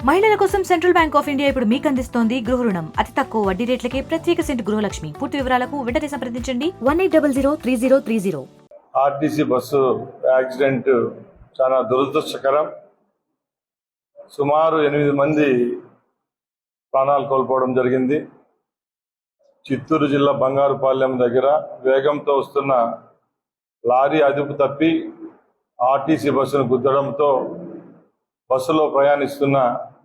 మహిళల కోసం central bank of India ఇప్పుడు మీకు అందిస్తోంది గృహ రుణం. అతి తక్కువ వడ్డీ రేట్లకే ప్రత్యేక సెంటు గృహలక్ష్మి. పూర్తి వివరాలకు వెంటనే సంప్రదించండి 18003030. ఆర్టీసీ బస్సు యాక్సిడెంట్ చాలా దురదృష్టకరం. సుమారు 8 మంది ప్రాణాలు కోల్పోవడం జరిగింది. చిత్తూరు జిల్లా బంగారుపాలెం దగ్గర వేగంతో వస్తున్న లారీ అదుపు తప్పి ఆర్టీసీ బస్సును గుద్దడంతో బస్సులో ప్రయాణిస్తున్న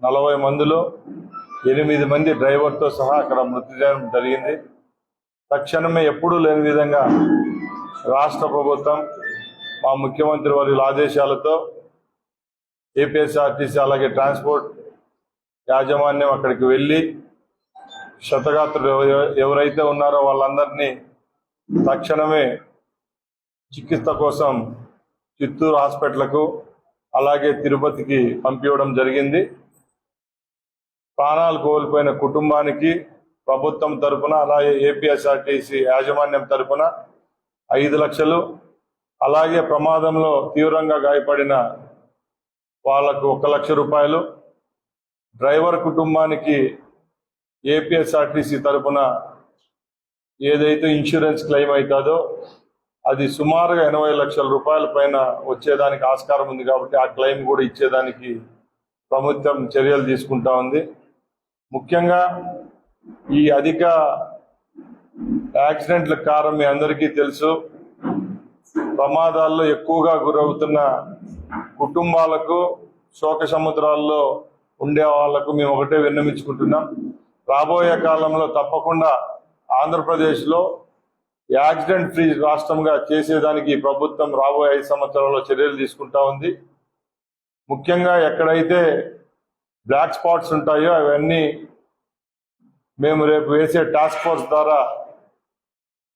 40 మందిలో 8 మంది డ్రైవర్తో సహా అక్కడ మృతి జరిగింది. తక్షణమే ఎప్పుడూ లేని విధంగా రాష్ట్ర ప్రభుత్వం మా ముఖ్యమంత్రి వారి ఆదేశాలతో ఏపీఎస్ఆర్టీసీ అలాగే ట్రాన్స్పోర్ట్ యాజమాన్యం అక్కడికి వెళ్ళి క్షతగాత్రులు ఎవరైతే ఉన్నారో వాళ్ళందరినీ తక్షణమే చికిత్స కోసం చిత్తూరు హాస్పిటల్కు అలాగే తిరుపతికి పంపించడం జరిగింది. ప్రాణాలు కోల్పోయిన కుటుంబానికి ప్రభుత్వం తరపున అలాగే ఏపీఎస్ఆర్టీసీ యాజమాన్యం తరపున 5 లక్షలు, అలాగే ప్రమాదంలో తీవ్రంగా గాయపడిన వాళ్లకు 1 లక్ష రూపాయలు, డ్రైవర్ కుటుంబానికి ఏపీఎస్ఆర్టీసీ తరపున ఏదైతే ఇన్సూరెన్స్ క్లెయిమ్ అవుతుందో అది సుమారుగా 80 లక్షల రూపాయల పైన వచ్చేదానికి ఆస్కారం ఉంది. కాబట్టి ఆ క్లెయిమ్ కూడా ఇచ్చేదానికి ప్రభుత్వం చర్యలు తీసుకుంటా ఉంది. ముఖ్యంగా ఈ అధిక యాక్సిడెంట్ల కారణం మీ అందరికీ తెలుసు. ప్రమాదాల్లో ఎక్కువగా గురవుతున్న కుటుంబాలకు, శోక సముద్రాల్లో ఉండే వాళ్లకు మేము ఒకటే విన్నవించుకుంటున్నాం. రాబోయే కాలంలో తప్పకుండా ఆంధ్రప్రదేశ్లో యాక్సిడెంట్ ఫ్రీ రాష్ట్రంగా చేసేదానికి ప్రభుత్వం రాబోయే 5 సంవత్సరాల్లో చర్యలు తీసుకుంటా ఉంది. ముఖ్యంగా ఎక్కడైతే బ్లాక్ స్పాట్స్ ఉంటాయో అవన్నీ మేము రేపు వేసే టాస్క్ ఫోర్స్ ద్వారా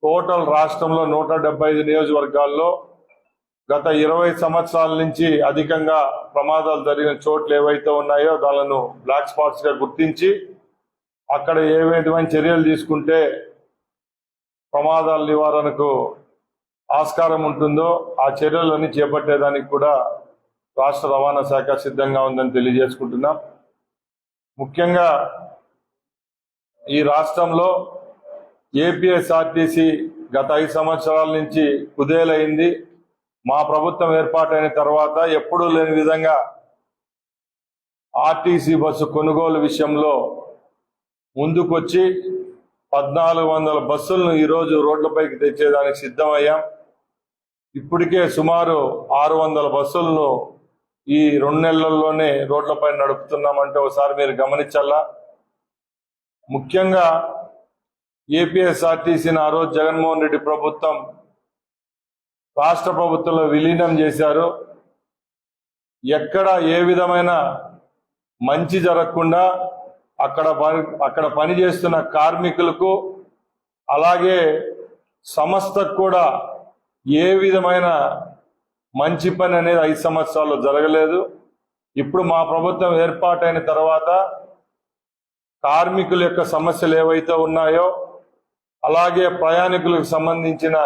టోటల్ రాష్ట్రంలో 175 నియోజకవర్గాల్లో గత 20 సంవత్సరాల నుంచి అధికంగా ప్రమాదాలు జరిగిన చోట్లు ఏవైతే ఉన్నాయో దానిలను బ్లాక్ స్పాట్స్ గా గుర్తించి అక్కడ ఏ విధమైన చర్యలు తీసుకుంటే ప్రమాదాల నివారణకు ఆస్కారం ఉంటుందో ఆ చర్యలన్నీ చేపట్టేదానికి కూడా రాష్ట్ర రవాణా శాఖ సిద్ధంగా ఉందని తెలియజేసుకుంటున్నాం. ముఖ్యంగా ఈ రాష్ట్రంలో ఏపీఎస్ఆర్టీసీ గత 5 సంవత్సరాల నుంచి కుదేలైంది. మా ప్రభుత్వం ఏర్పాటైన తర్వాత ఎప్పుడూ లేని విధంగా ఆర్టీసీ బస్సు కొనుగోలు విషయంలో ముందుకొచ్చి 1400 బస్సులను ఈరోజు రోడ్లపైకి తెచ్చేదానికి సిద్ధమయ్యాం. ఇప్పటికే సుమారు 600 బస్సులను ఈ 2 నెలల్లోనే రోడ్లపై నడుపుతున్నామంటే ఒకసారి మీరు గమనించాలా. ముఖ్యంగా ఏపీఎస్ఆర్టీసీని ఆ రోజు జగన్మోహన్ రెడ్డి ప్రభుత్వం రాష్ట్ర ప్రభుత్వంలో విలీనం చేశారు. ఎక్కడ ఏ విధమైన మంచి జరగకుండా అక్కడ పనిచేస్తున్న కార్మికులకు అలాగే సంస్థకు కూడా ఏ విధమైన మంచి పని అనేది 5 సంవత్సరాల్లో జరగలేదు. ఇప్పుడు మా ప్రభుత్వం ఏర్పాటైన తర్వాత కార్మికుల యొక్క సమస్యలు ఏవైతే ఉన్నాయో అలాగే ప్రయాణికులకు సంబంధించిన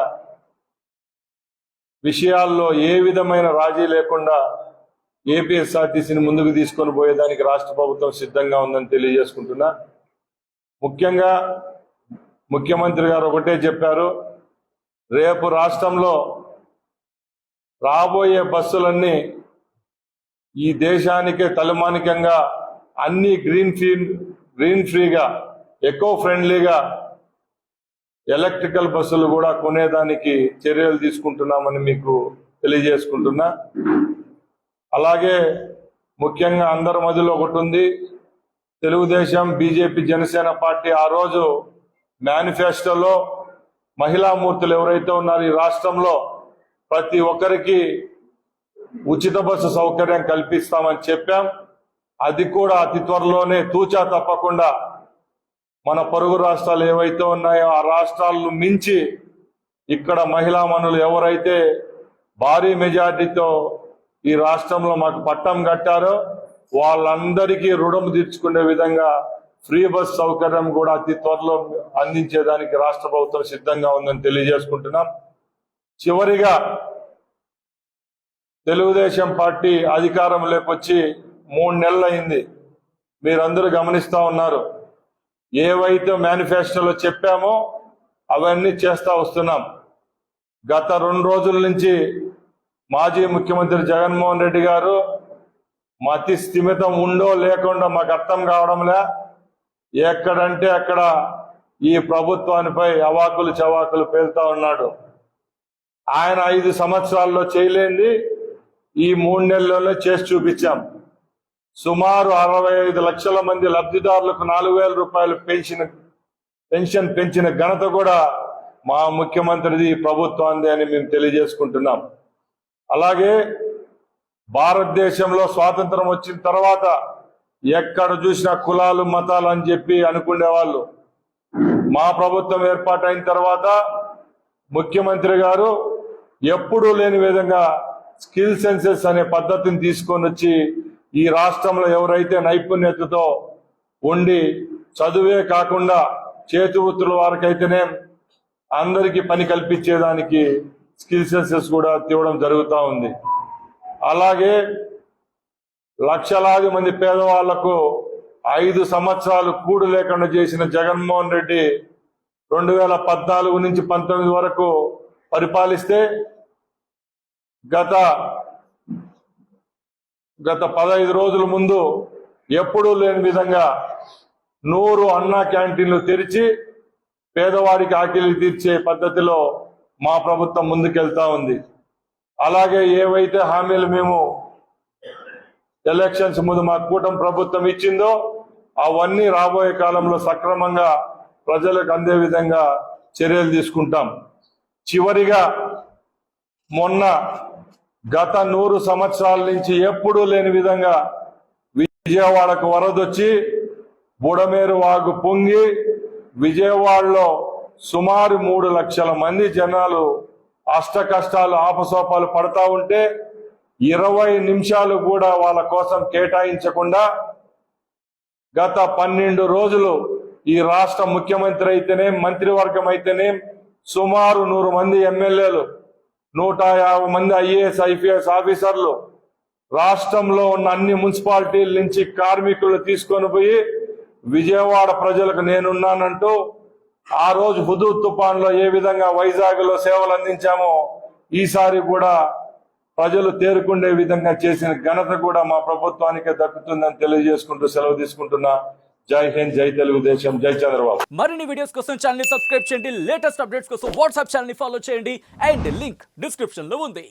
విషయాల్లో ఏ విధమైన రాజీ లేకుండా ఏపీఎస్ఆర్టీసీని ముందుకు తీసుకొని పోయేదానికి రాష్ట్ర ప్రభుత్వం సిద్ధంగా ఉందని తెలియజేసుకుంటున్నా. ముఖ్యంగా ముఖ్యమంత్రి గారు ఒకటే చెప్పారు, రేపు రాష్ట్రంలో రాబోయే బస్సులన్నీ ఈ దేశానికే తలమానికంగా అన్ని గ్రీన్ ఫ్రీగా ఎకో ఫ్రెండ్లీగా ఎలక్ట్రికల్ బస్సులు కూడా కొనేదానికి చర్యలు తీసుకుంటున్నామని మీకు తెలియజేసుకుంటున్నా. అలాగే ముఖ్యంగా అందరి మధ్యలో ఒకటి ఉంది, తెలుగుదేశం, బీజేపీ, జనసేన పార్టీ ఆ రోజు మేనిఫెస్టోలో మహిళామూర్తులు ఎవరైతే ఉన్నారో ఈ రాష్ట్రంలో ప్రతి ఒక్కరికి ఉచిత బస్సు సౌకర్యం కల్పిస్తామని చెప్పాం. అది కూడా అతి త్వరలోనే తూచా తప్పకుండా మన పొరుగు రాష్ట్రాలు ఏవైతే ఉన్నాయో ఆ రాష్ట్రాలను మించి ఇక్కడ మహిళామణులు ఎవరైతే భారీ మెజార్టీతో ఈ రాష్ట్రంలో మాకు పట్టం కట్టారో వాళ్ళందరికీ రుణం తీర్చుకునే విధంగా ఫ్రీ బస్ సౌకర్యం కూడా అతి త్వరలో అందించేదానికి రాష్ట్ర ప్రభుత్వం సిద్ధంగా ఉందని తెలియజేసుకుంటున్నాం. చివరిగా తెలుగుదేశం పార్టీ అధికారంలోకి వచ్చి 3 నెలలు అయింది. మీరందరూ గమనిస్తా ఉన్నారు. ఏవైతే మేనిఫెస్టోలో చెప్పామో అవన్నీ చేస్తా వస్తున్నాం. గత 2 రోజుల నుంచి మాజీ ముఖ్యమంత్రి జగన్మోహన్ రెడ్డి గారు మతి స్థిమితం ఉందో లేకుండా మాకు అర్థం కావడంలే, ఎక్కడంటే అక్కడ ఈ ప్రభుత్వానిపై అవాకులు చవాకులు పేలుతా ఉన్నాడు. ఆయన 5 సంవత్సరాల్లో చేయలేంది ఈ 3 నెలల్లోనే చేసి చూపించాం. సుమారు 65 లక్షల మంది లబ్ధిదారులకు 4,000 రూపాయలు పెన్షన్ పెంచిన ఘనత కూడా మా ముఖ్యమంత్రిది, ప్రభుత్వాన్ని అని మేము తెలియజేసుకుంటున్నాం. అలాగే భారతదేశంలో స్వాతంత్రం వచ్చిన తర్వాత ఎక్కడ చూసినా కులాలు మతాలు అని చెప్పి అనుకునేవాళ్ళు. మా ప్రభుత్వం ఏర్పాటైన తర్వాత ముఖ్యమంత్రి గారు ఎప్పుడూ లేని విధంగా స్కిల్ సెన్సెస్ అనే పద్ధతిని తీసుకొని వచ్చి ఈ రాష్ట్రంలో ఎవరైతే నైపుణ్యతతో ఉండి చదువే కాకుండా చేతి వృత్తుల వారికైతేనే అందరికీ పని కల్పించేదానికి స్కిల్ సెన్సెస్ కూడా తీవడం జరుగుతూ ఉంది. అలాగే లక్షలాది మంది పేదవాళ్లకు 5 సంవత్సరాలు కూడు లేకుండా చేసిన జగన్మోహన్ రెడ్డి 2014 నుంచి 19 వరకు పరిపాలిస్తే గత 15 రోజుల ముందు ఎప్పుడూ లేని విధంగా 100 అన్నా క్యాంటీన్లు తెరిచి పేదవాడికి ఆకలి తీర్చే పద్ధతిలో మా ప్రభుత్వం ముందుకెళ్తా ఉంది. అలాగే ఏవైతే హామీలు మేము ఎలక్షన్స్ ముందు మా కూటమి ప్రభుత్వం ఇచ్చిందో అవన్నీ రాబోయే కాలంలో సక్రమంగా ప్రజలకు అందే విధంగా చర్యలు తీసుకుంటాం. చివరిగా మొన్న గత 100 సంవత్సరాల నుంచి ఎప్పుడూ లేని విధంగా విజయవాడకు వరదొచ్చి బుడమేరు వాగు పొంగి విజయవాడలో సుమారు 3 లక్షల మంది జనాలు అష్ట కష్టాలు ఆపసోపాలు పడతా ఉంటే 20 నిమిషాలు కూడా వాళ్ళ కోసం కేటాయించకుండా గత 12 రోజులు ఈ రాష్ట్ర ముఖ్యమంత్రి అయితేనే, మంత్రివర్గం అయితేనే, సుమారు 100 మంది ఎమ్మెల్యేలు, 150 మంది IAS IPS ఆఫీసర్లు, రాష్ట్రంలో ఉన్న అన్ని మున్సిపాలిటీల నుంచి కార్మికులు తీసుకొని పోయి విజయవాడ ప్రజలకు నేనున్నానంటూ ఆ రోజు హుదూద్ తుఫాన్లో ఏ విధంగా వైజాగ్ లో సేవలు అందించామో ఈసారి కూడా ప్రజలు తేరుకుండే విధంగా చేసిన ఘనత కూడా మా ప్రభుత్వానికే దక్కుతుందని తెలియజేసుకుంటూ సెలవు తీసుకుంటున్నా. జై హింద్, జై తెలుగుదేశం, జై చంద్రబాబు. మరిన్ని వీడియోస్ కోసం ఛానల్ ని సబ్స్క్రైబ్ చేయండి. లేటెస్ట్ అప్డేట్స్ కోసం వాట్సాప్ ఛానల్ ని ఫాలో చేయండి. అండ్ లింక్ డిస్క్రిప్షన్ లో ఉంది.